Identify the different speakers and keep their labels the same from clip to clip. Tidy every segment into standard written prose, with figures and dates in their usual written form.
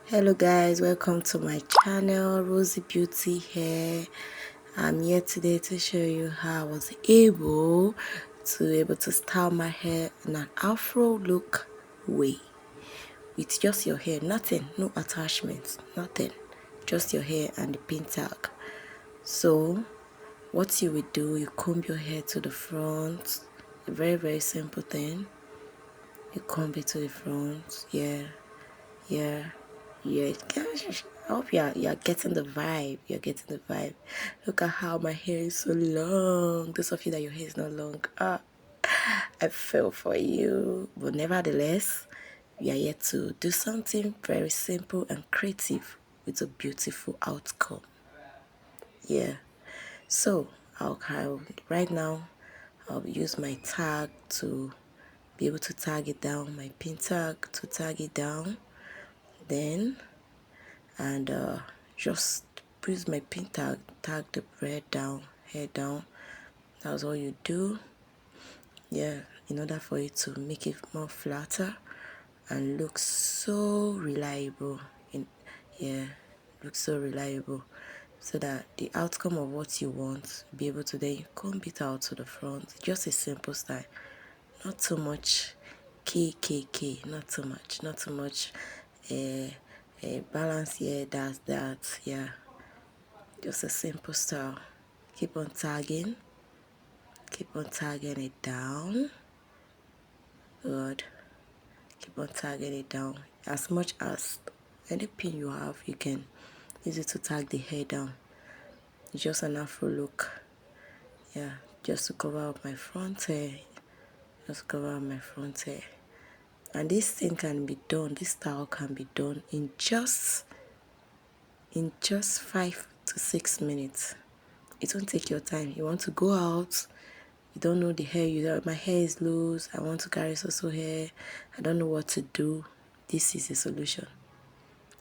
Speaker 1: Hello guys, welcome to my channel, Rosy Beauty here. I'm here today to show you how I was able to style my hair in an afro look way with just your hair, nothing, no attachments, nothing, just your hair and the pin tag. So what you would do, you comb your hair to the front, a very simple thing. You comb it to the front, yeah. Gosh, I hope you're getting the vibe. You're getting the vibe. Look at how my hair is so long. Those of you that your hair is not long, I feel for you. But nevertheless, we are here to do something very simple and creative with a beautiful outcome. Yeah. So right now I'll use my tag to be able to tag it down. My pin tag to tag it down. Then and just use my pin tag the hair down. That's all you do, yeah, in order for it to make it more flatter and look so reliable. Yeah, look so reliable, so that the outcome of what you want, be able to then comb it out to the front. Just a simple style, not too much not too much balance here, that, yeah. Just a simple style. Keep on tagging it down. Good. Keep on tagging it down. As much as any pin you have, you can use it to tag the hair down. It's just an afro look. Yeah, just to cover up my front hair. Just cover up my front hair. And this thing can be done, this style can be done in just 5 to 6 minutes. It won't take your time. You want to go out, you don't know the hair, my hair is loose, I want to carry so hair, I don't know what to do. This is a solution.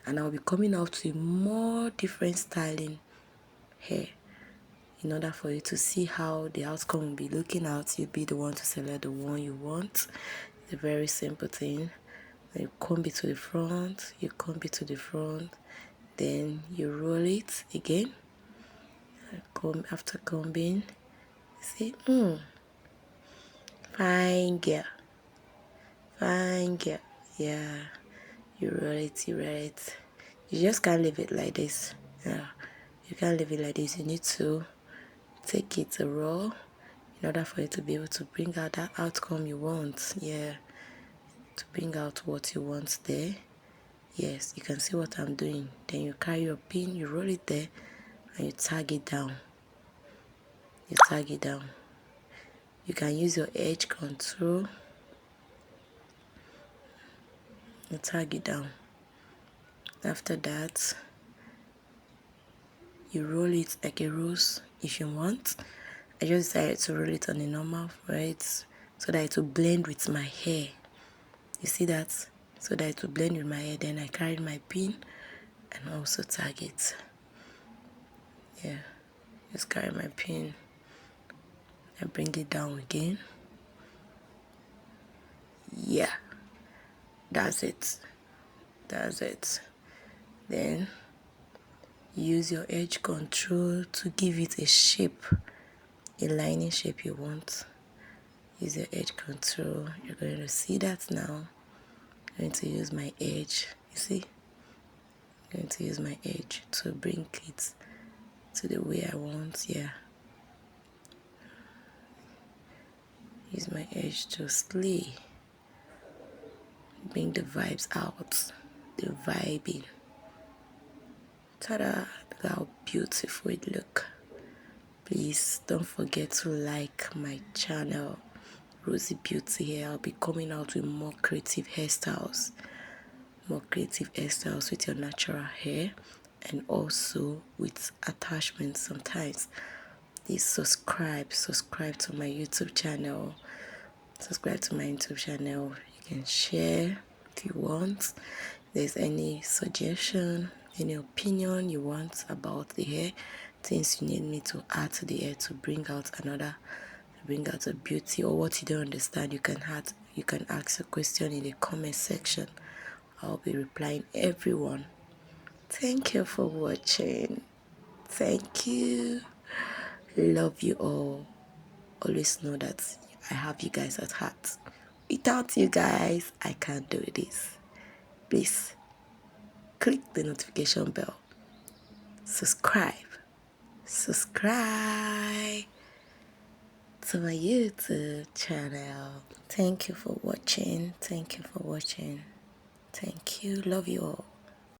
Speaker 1: And I'll be coming out with more different styling hair in order for you to see how the outcome will be looking out. You'll be the one to select the one you want. It's a very simple thing. You comb it to the front, then you roll it again. After combing, see, fine girl, yeah. You roll it. You just can't leave it like this. Yeah, you can't leave it like this. You need to take it raw in order for you to be able to bring out that outcome you want. Yeah, to bring out what you want there. Yes, you can see what I'm doing. Then you carry your pin, you roll it there, and you tag it down. You can use your edge control. You tag it down. After that, you roll it like a rose if you want. I just decided to roll it on a normal, right, so that it will blend with my hair. You see that? So that it will blend with my hair. Then I carried my pin and also tag it. Yeah, just carry my pin and bring it down again. Yeah, that's it. Then use your edge control to give it a shape, a lining shape you want. Use your edge control. You're going to see that now. I'm going to use my edge. You see? I'm going to use my edge to bring it to the way I want. Yeah. Use my edge to slay. Bring the vibes out. The vibing. Ta-da! Look how beautiful it look. Please don't forget to like my channel, Rosy Beauty here. I'll be coming out with more creative hairstyles with your natural hair, and also with attachments sometimes. Please subscribe to my YouTube channel. You can share if you want. If there's any suggestion, any opinion you want about the hair, things you need me to add to the hair to bring out a beauty, or what you don't understand, you can ask a question in the comment section. I'll be replying everyone. Thank you for watching. Thank you. Love you all. Always know that I have you guys at heart. Without you guys, I can't do this. Please click the notification bell. Subscribe to my YouTube channel. Thank you for watching. Thank you for watching. Thank you. Love you all.